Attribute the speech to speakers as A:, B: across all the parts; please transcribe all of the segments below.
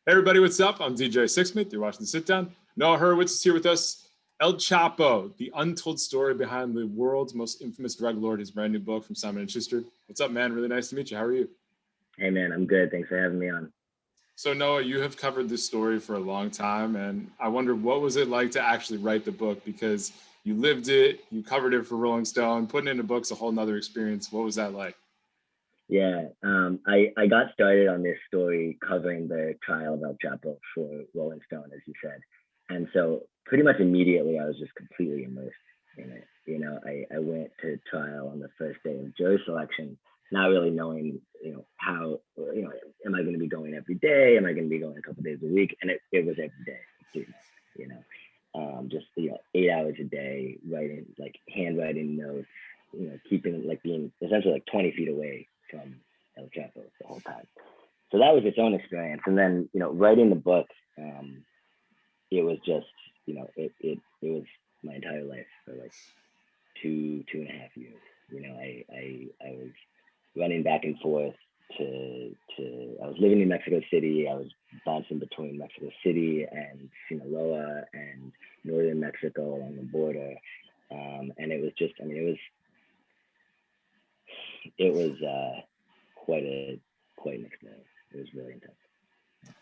A: Hey everybody, what's up? I'm DJ Sixsmith. You're watching The Sit Down. Noah Hurowitz is here with us. El Chapo, the untold story behind the world's most infamous drug lord, his brand new book from Simon Schuster. What's up, man? Really nice to meet you. How are you?
B: Hey man, I'm good. Thanks for having me on.
A: So Noah, you have covered this story for a long time, and I wonder what was it like to actually write the book, because you lived it, you covered it for Rolling Stone, putting it into books a whole nother experience. What was that like?
B: Yeah, I got started on this story covering the trial of El Chapo for Rolling Stone, as you said, and so pretty much immediately I was just completely immersed in it. I went to trial on the first day of jury selection, not really knowing, how, am I going to be going every day? Am I going to be going a couple days a week? And it was every day, pretty much, just 8 hours a day writing, like handwriting notes, keeping like being essentially like 20 feet away from El Chapo the whole time. So that was its own experience. And then, writing the book, it was just, it was my entire life for like 2.5 years. I was running back and forth I was living in Mexico City. I was bouncing between Mexico City and Sinaloa and northern Mexico along the border. And it was just, it was quite an experience. It was really intense.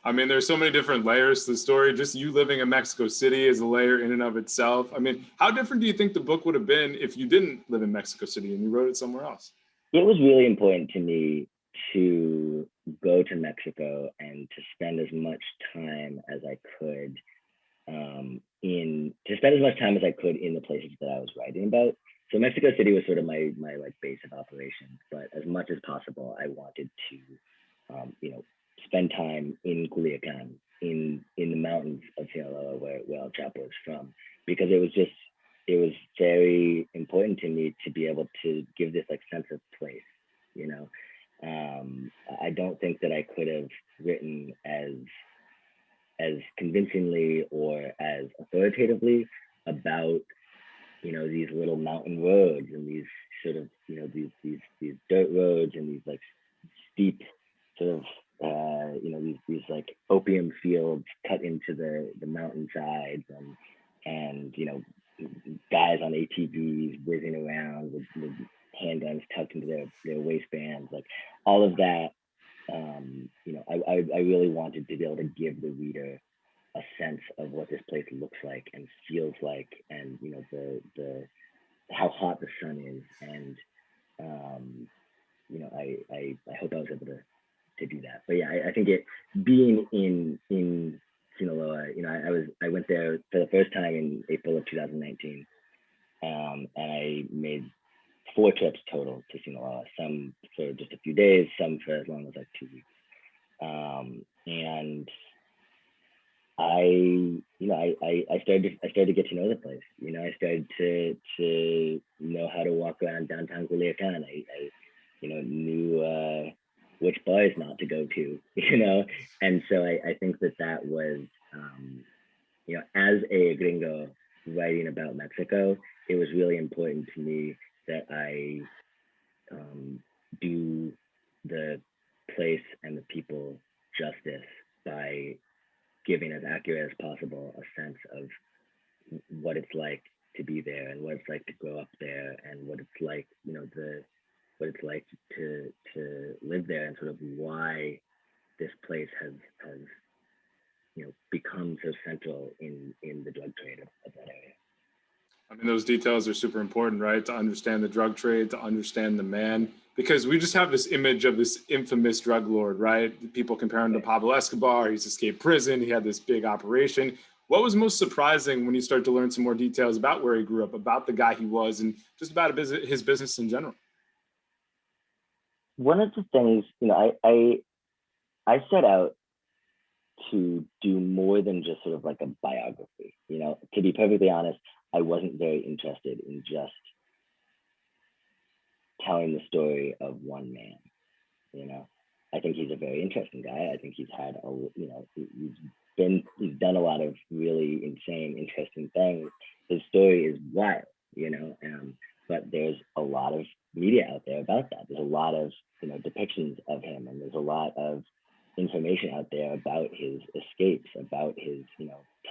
A: I mean, there's so many different layers to the story. Just you living in Mexico City is a layer in and of itself. I mean, how different do you think the book would have been if you didn't live in Mexico City and you wrote it somewhere else?
B: It was really important to me to go to Mexico and to spend as much time as I could in the places that I was writing about. So Mexico City was sort of my like base of operations, but as much as possible, I wanted to, spend time in Culiacan, in the mountains of Sinaloa, where El Chapo is from, because it was very important to me to be able to give this like sense of place. You know, I don't think that I could have written as convincingly or as authoritatively about these little mountain roads and these sort of these dirt roads and these like steep sort of these like opium fields cut into the mountainsides and guys on ATVs whizzing around with handguns tucked into their waistbands, like all of that. I really wanted to be able to give the reader a sense of what this place looks like and feels like, and the how hot the sun is, and I hope I was able to do that. But yeah, I think it being in Sinaloa, I went there for the first time in April of 2019, and I made 4 trips total to Sinaloa, some for just a few days, some for as long as like 2 weeks. And I started to get to know the place. I started to know how to walk around downtown Culiacan. I knew which bars not to go to, and so I think that was, as a gringo writing about Mexico, it was really important to me that I do the place and the people justice by giving as accurate as possible a sense of what it's like to be there and what it's like to grow up there and what it's like, what it's like to live there, and sort of why this place has become so central in the drug trade of that area.
A: I mean, those details are super important, right? To understand the drug trade, to understand the man, because we just have this image of this infamous drug lord, right? People compare him to Pablo Escobar. He's escaped prison. He had this big operation. What was most surprising when you start to learn some more details about where he grew up, about the guy he was, and just about his business in general?
B: One of the things, I set out to do more than just sort of like a biography. To be perfectly honest, I wasn't very interested in just telling the story of one man. I think he's a very interesting guy. I think he's had he's done a lot of really insane, interesting things. His story is wild, but there's a lot of media out there about that. There's a lot of depictions of him, and there's a lot of information out there about his escapes, about his,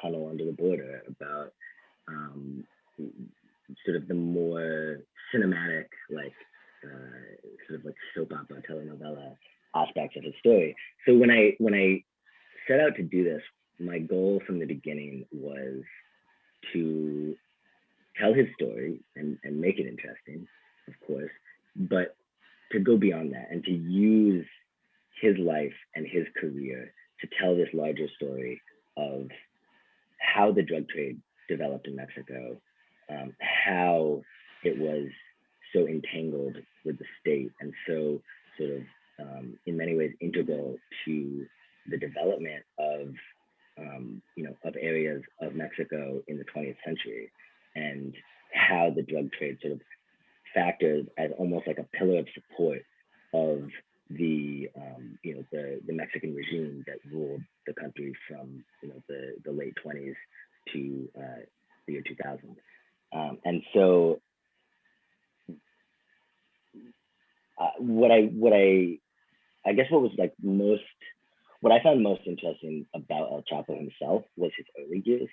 B: tunnel under the border, about um, sort of the more cinematic, like sort of like soap opera telenovela aspects of his story. So when I set out to do this, my goal from the beginning was to tell his story and make it interesting, of course, but to go beyond that and to use his life and his career to tell this larger story of how the drug trade developed in Mexico, how it was so entangled with the state and so sort of in many ways integral to the development of areas of Mexico in the 20th century, and how the drug trade sort of factors as almost like a pillar of support of the Mexican regime that ruled the country from the late 20s to the year 2000. And so I guess what was like what I found most interesting about El Chapo himself was his early years,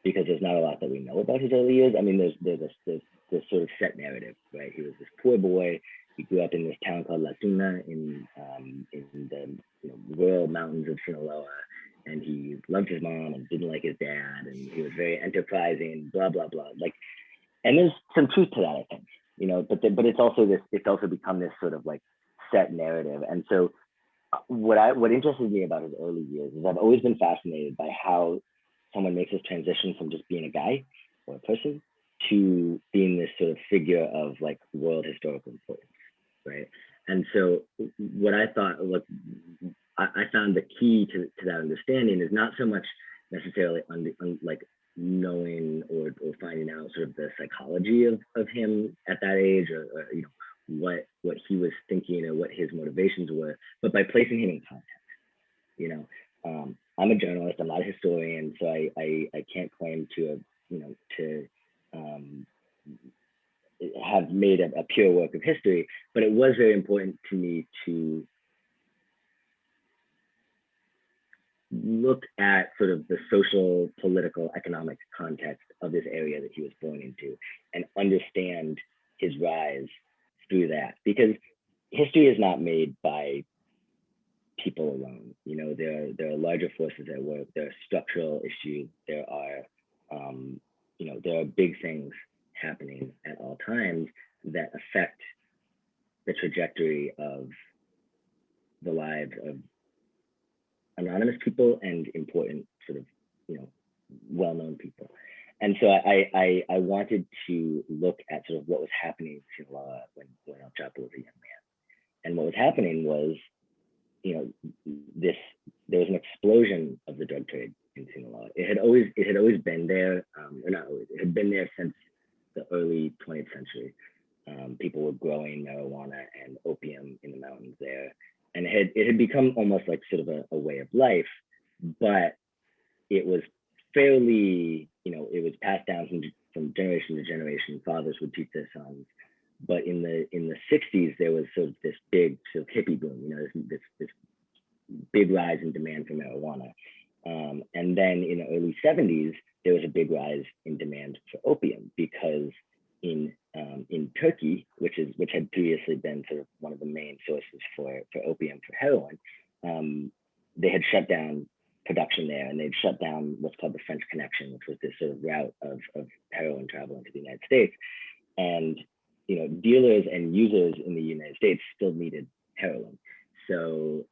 B: because there's not a lot that we know about his early years. I mean, there's this sort of set narrative, right? He was this poor boy. He grew up in this town called La Tuna in the rural mountains of Sinaloa, and he loved his mom and didn't like his dad, and he was very enterprising, blah blah blah. Like, and there's some truth to that, I think, but it's also become this sort of like set narrative. And so what interested me about his early years is I've always been fascinated by how someone makes this transition from just being a guy or a person to being this sort of figure of like world historical importance, right? And so what I thought, look, I found the key to that understanding is not so much necessarily like knowing or finding out sort of the psychology of him at that age, or what he was thinking or what his motivations were, but by placing him in context. I'm a journalist, I'm not a historian, so I can't claim to have made a pure work of history, but it was very important to me to look at sort of the social, political, economic context of this area that he was born into and understand his rise through that, because history is not made by people alone. There are larger forces at work. There are structural issues. There are big things happening at all times that affect the trajectory of the lives of anonymous people and important sort of well-known people. And so I wanted to look at sort of what was happening in Sinaloa when El Chapo was a young man. And what was happening was, there was an explosion of the drug trade in Sinaloa. It had always been there, or not always. It had been there since the early 20th century. People were growing marijuana and opium in the mountains there, and it had become almost like sort of a way of life. But it was fairly, it was passed down from generation to generation. Fathers would teach their sons. But in the 60s, there was sort of this big sort of hippie boom, this big rise in demand for marijuana. And then in the early 70s, there was a big rise in demand for opium, because in Turkey, which had previously been sort of one of the main sources for opium, for heroin, they had shut down production there, and they'd shut down what's called the French Connection, which was this sort of route of heroin travel into the United States. And dealers and users in the United States still needed heroin. So,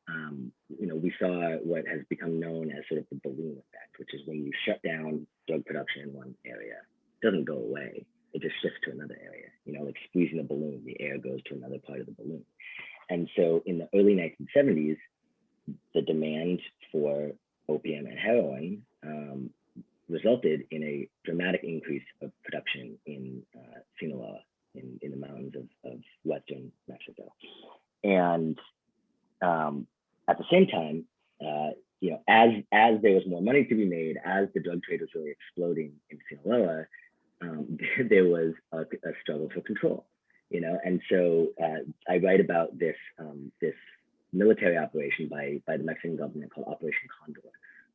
B: we saw what has become known as sort of the balloon effect, which is when you shut down drug production in one area, it doesn't go away, it just shifts to another area, like squeezing a balloon, the air goes to another part of the balloon. And so in the early 1970s, the demand for opium and heroin resulted in a dramatic increase of production in Sinaloa, in the mountains of Western Mexico. And at the same time, as there was more money to be made, as the drug trade was really exploding in Sinaloa, there was a struggle for control, and so I write about this military operation by the Mexican government called Operation Condor,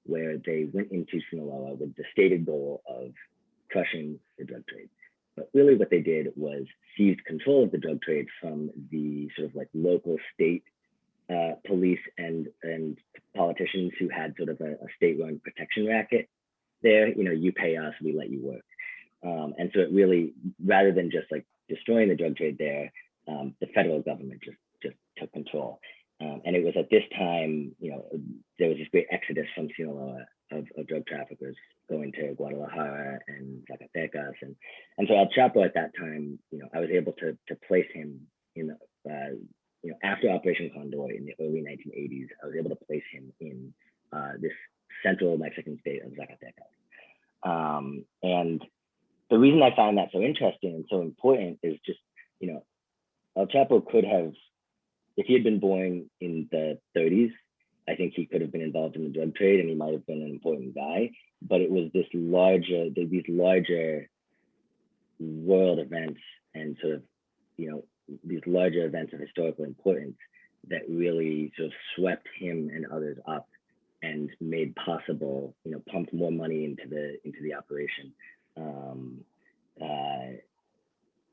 B: where they went into Sinaloa with the stated goal of crushing the drug trade. But really what they did was seized control of the drug trade from the sort of like local state police and politicians who had sort of a state-run protection racket there. You know, you pay us, we let you work. And so it really, rather than just like destroying the drug trade there, the federal government just took control. And it was at this time, you know, there was this great exodus from Sinaloa of drug traffickers going to Guadalajara and Zacatecas. And so El Chapo at that time, you know, I was able to place him in the, you know, after Operation Condor in the early 1980s, I was able to place him in this central Mexican state of Zacatecas. And the reason I find that so interesting and so important is just, you know, El Chapo could have, if he had been born in the 30s, I think he could have been involved in the drug trade and he might have been an important guy. But it was these larger world events and sort of, you know, these larger events of historical importance that really sort of swept him and others up and made possible, you know, pumped more money into the operation.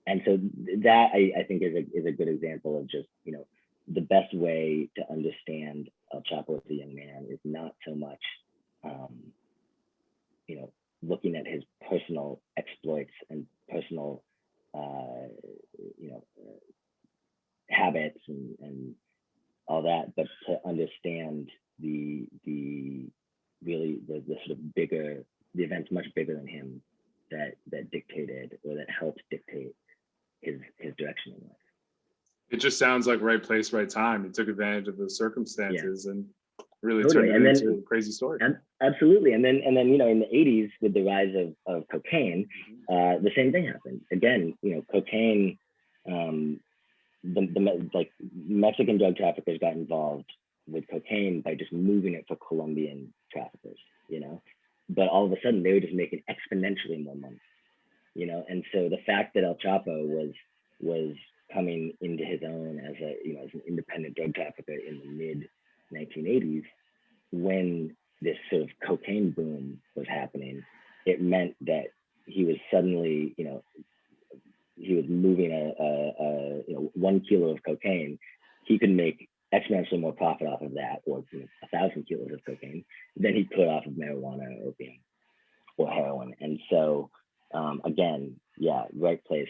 B: And so that I think is a good example of just, you know, the best way to understand El Chapo as a young man is not so much, you know, looking at his personal exploits and personal, you know, habits and all that, but to understand the sort of bigger, the events much bigger than him that dictated or that helped dictate his direction in life.
A: It just sounds like right place, right time. He took advantage of the circumstances and really
B: totally.
A: turned it into a crazy story.
B: Absolutely. And then, you know, in the 80s with the rise of cocaine, the same thing happened. Again, you know, cocaine, the like Mexican drug traffickers got involved with cocaine by just moving it for Colombian traffickers, you know, but all of a sudden they were just making exponentially more money, you know. And so the fact that El Chapo was coming into his own as a, you know, as an independent drug trafficker in the mid 1980s, when this sort of cocaine boom was happening, it meant that he was suddenly, you know, he was moving a you know, 1 kilo of cocaine. He could make exponentially more profit off of that, or, you know, 1,000 kilos of cocaine than he could off of marijuana, opium, or heroin. And so again, yeah, right place,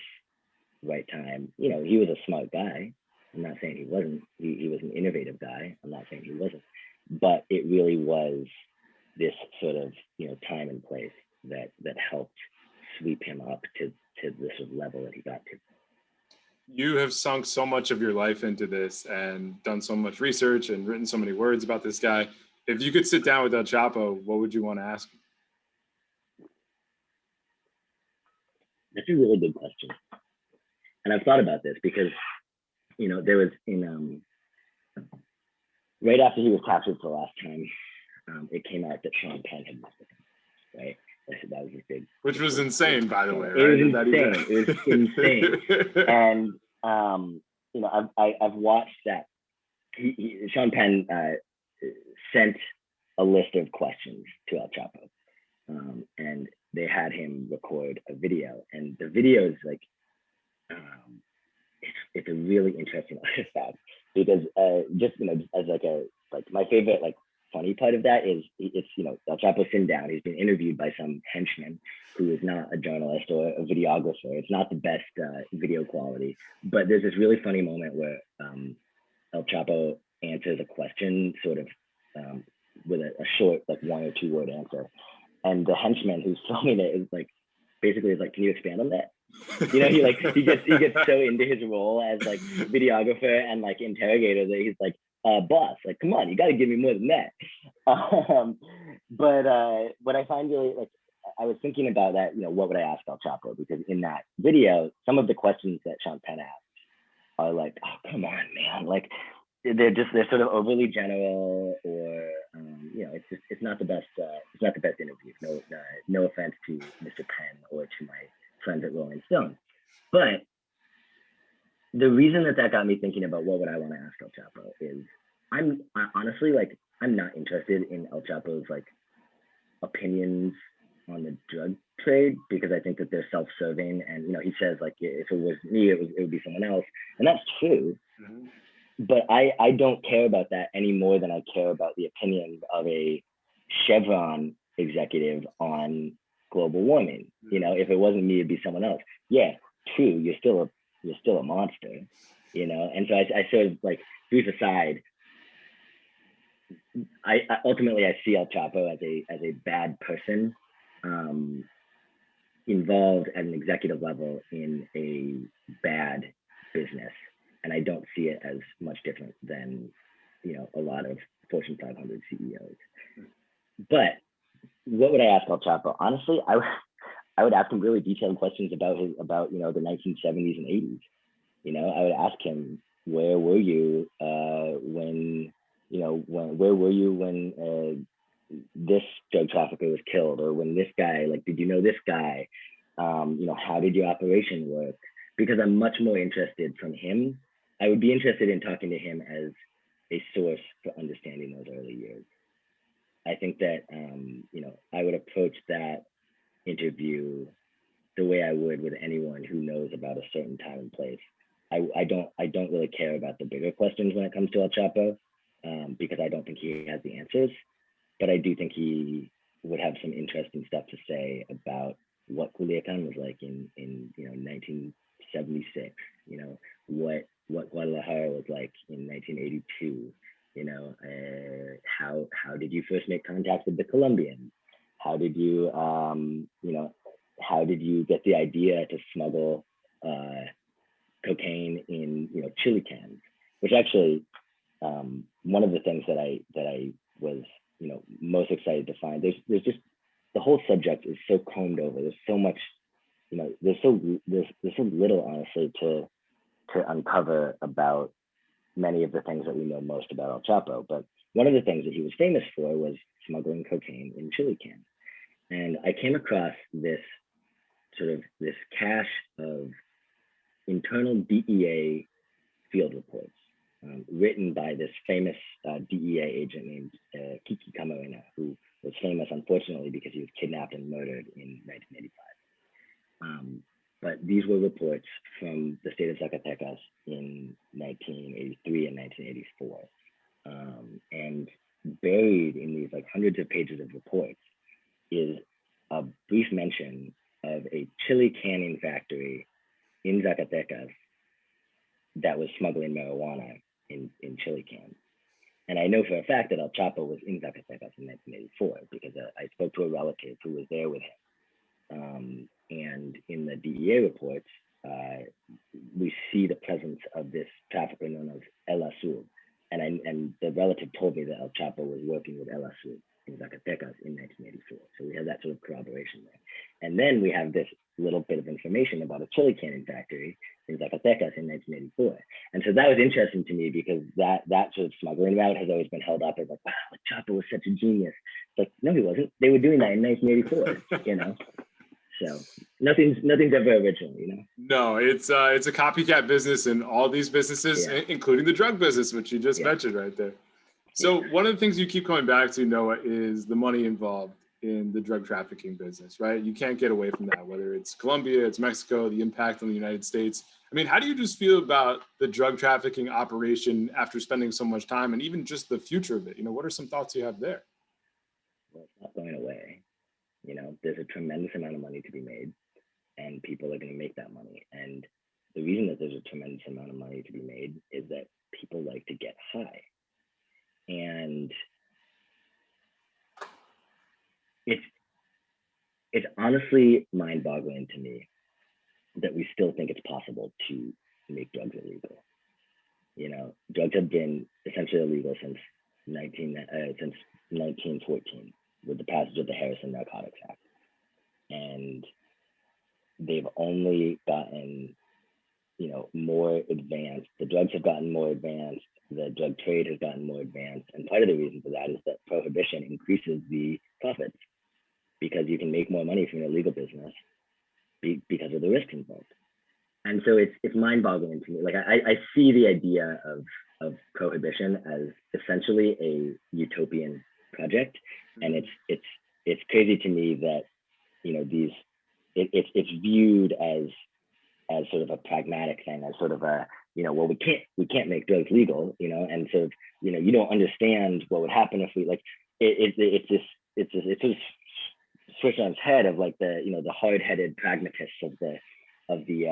B: right time. You know, he was a smart guy. I'm not saying he wasn't. He was an innovative guy. I'm not saying he wasn't. But it really was this sort of, you know, time and place that helped sweep him up to the sort of level that he got to.
A: You have sunk so much of your life into this and done so much research and written so many words about this guy. If you could sit down with El Chapo, what would you want to ask him?
B: That's a really good question. And I've thought about this because, you know, there was right after he was captured for the last time, it came out that Sean Penn had messed with him, right? That was his big.
A: Which was insane, by the way, right?
B: It was insane. And you know, I've watched that. Sean Penn sent a list of questions to El Chapo, and they had him record a video, and the video is like, it's a really interesting artifact because just, you know, as like my favorite like funny part of that is it's, you know, El Chapo sitting down, he's been interviewed by some henchman who is not a journalist or a videographer. It's not the best video quality, but there's this really funny moment where El Chapo answers a question sort of with a short, like 1 or 2 word answer. And the henchman who's filming it is like, basically is like, can you expand on that? You know, he gets so into his role as like videographer and like interrogator that he's like, boss, like, come on, you got to give me more than that. But what I find really, like, I was thinking about that, you know, what would I ask El Chapo? Because in that video, some of the questions that Sean Penn asked are like, oh, come on, man, like they're sort of overly general, or you know, it's not the best interview. No offense to Mr. Penn or to my friends at Rolling Stone, but the reason that got me thinking about what would I want to ask El Chapo is honestly, like, I'm not interested in El Chapo's like opinions on the drug trade, because I think that they're self-serving, and he says like, if it was me, it would be someone else, and that's true.
A: Mm-hmm.
B: But I don't care about that any more than I care about the opinions of a Chevron executive on global warming. If it wasn't me, it'd be someone else. Yeah, true. You're still a monster. And so I sort of like, brief aside, I ultimately I see El Chapo as a bad person, involved at an executive level in a bad business, and I don't see it as much different than a lot of Fortune 500 CEOs. But what would I ask El Chapo? Honestly, I would ask him really detailed questions about the 1970s and 80s. I would ask him, where were you when where were you when this drug trafficker was killed, or when this guy, like, did you know this guy? How did your operation work? Because I'm much more interested from him. I would be interested in talking to him as a source for understanding those early years. I think that I would approach that interview the way I would with anyone who knows about a certain time and place. I don't really care about the bigger questions when it comes to El Chapo, because I don't think he has the answers. But I do think he would have some interesting stuff to say about what Culiacan was like in 1976. What Guadalajara was like in 1982. How did you first make contact with the Colombians? How did you how did you get the idea to smuggle cocaine in chili cans? Which actually, one of the things that I was most excited to find. There's just, the whole subject is so combed over. There's so much, there's so little, honestly, to uncover about many of the things that we know most about El Chapo. But one of the things that he was famous for was smuggling cocaine in chili cans. And I came across this cache of internal DEA field reports, written by this famous DEA agent named Kiki Camarena, who was famous, unfortunately, because he was kidnapped and murdered in 1985. But these were reports from the state of Zacatecas in 1983 and 1984. And buried in these like hundreds of pages of reports is a brief mention of a chili canning factory in Zacatecas that was smuggling marijuana in chili cans. And I know for a fact that El Chapo was in Zacatecas in 1984 because I spoke to a relative who was there with him. And in the DEA reports, we see the presence of this trafficker known as El Azul. And the relative told me that El Chapo was working with El Azul in Zacatecas in 1984. So we have that sort of corroboration there. And then we have this little bit of information about a chili canning factory in Zacatecas in 1984. And so that was interesting to me because that sort of smuggling route has always been held up as like, wow, Chapo was such a genius. It's like, no, he wasn't. They were doing that in 1984, So nothing's ever original,
A: No, it's a copycat business in all these businesses, including the drug business, which you just mentioned right there. So one of the things you keep coming back to, Noah, is the money involved in the drug trafficking business, right? You can't get away from that, whether it's Colombia, it's Mexico, the impact on the United States. I mean, how do you just feel about the drug trafficking operation after spending so much time, and even just the future of it? What are some thoughts you have there?
B: Well, it's not going away. There's a tremendous amount of money to be made, and people are going to make that money. And the reason that there's a tremendous amount of money to be made is that people like to get high. And it's honestly mind-boggling to me that we still think it's possible to make drugs illegal. Drugs have been essentially illegal since 1914 with the passage of the Harrison Narcotics Act. And they've only gotten, more advanced. The drugs have gotten more advanced. The drug trade has gotten more advanced. And part of the reason for that is that prohibition increases the profits because you can make more money from an illegal business because of the risk involved. And so it's mind-boggling to me. Like I see the idea of prohibition as essentially a utopian project, and it's crazy to me that it's viewed as sort of a pragmatic thing, as sort of a well, we can't make drugs legal, and sort of you don't understand what would happen if we like it's sort of switch on its head of like the hard-headed pragmatists of the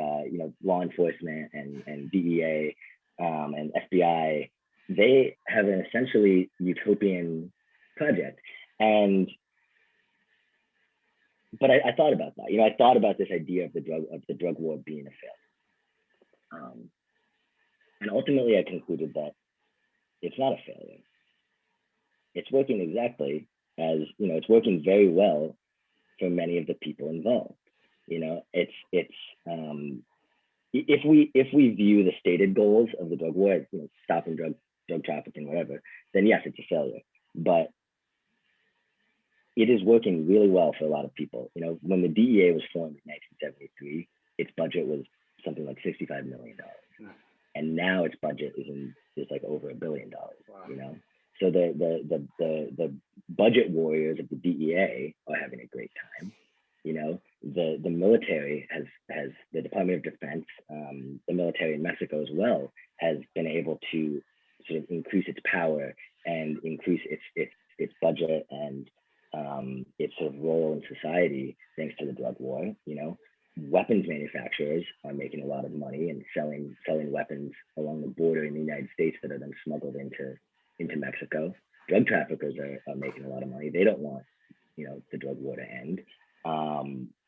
B: law enforcement and DEA and FBI. They have an essentially utopian project, but I thought about that. I thought about this idea of the drug war being a failure, and ultimately I concluded that it's not a failure. It's working exactly as it's working very well for many of the people involved. It's if we view the stated goals of the drug war as stopping drug trafficking, whatever, then yes, it's a failure. But it is working really well for a lot of people. When the DEA was formed in 1973, its budget was something like $65 million, and now its budget is like over $1 billion. Wow. So the budget warriors of the DEA are having a great time. The military has the Department of Defense, the military in Mexico as well, has been able to sort of increase its power and increase its budget and its sort of role in society thanks to the drug war. Weapons manufacturers are making a lot of money and selling weapons along the border in the United States that are then smuggled into Mexico. Drug traffickers are making a lot of money. They don't want the drug war to end.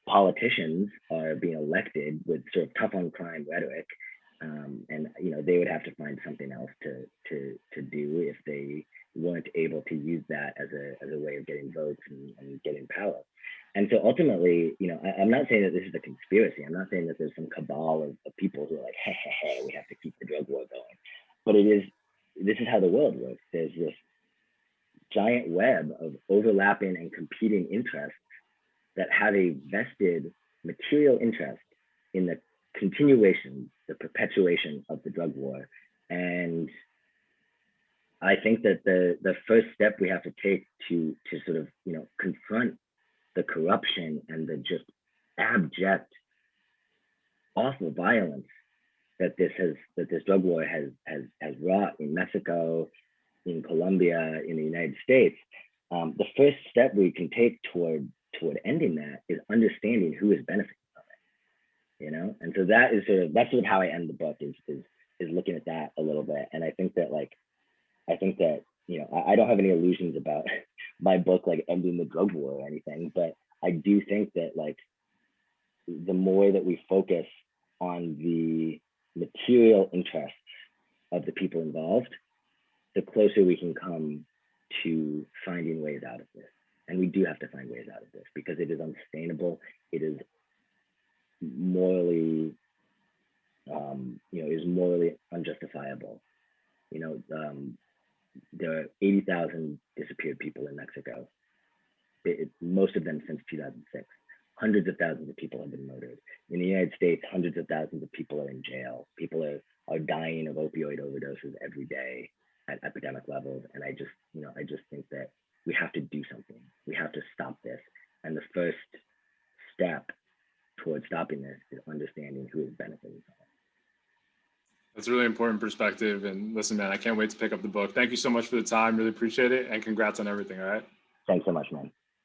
B: Politicians are being elected with sort of tough on crime rhetoric, and they would have to find something else to do if they weren't able to use that as a way of getting votes and getting power. And so ultimately, I'm not saying that this is a conspiracy. I'm not saying that there's some cabal of people who are like, hey, we have to keep the drug war going. But this is how the world works. There's this giant web of overlapping and competing interests that have a vested material interest in the continuation, the perpetuation of the drug war. And I think that the first step we have to take to sort of confront the corruption and the just abject, awful violence that this drug war has wrought in Mexico, in Colombia, in the United States. The first step we can take toward ending that is understanding who is benefiting from it. And so that's sort of how I end the book is looking at that a little bit. And I think that I don't have any illusions about my book like ending the drug war or anything, but I do think that like the more that we focus on the material interests of the people involved, the closer we can come to finding ways out of this. And we do have to find ways out of this because it is unsustainable. It is morally, is morally unjustifiable. There are 80,000 disappeared people in Mexico. Most of them since 2006. Hundreds of thousands of people have been murdered. In the United States, hundreds of thousands of people are in jail. People are dying of opioid overdoses every day at epidemic levels. And I just think that we have to do something. We have to stop this. And the first step towards stopping this is understanding who is benefiting from it.
A: That's a really important perspective. And listen, man, I can't wait to pick up the book. Thank you so much for the time. Really appreciate it. And congrats on everything. All right.
B: Thanks so much, man.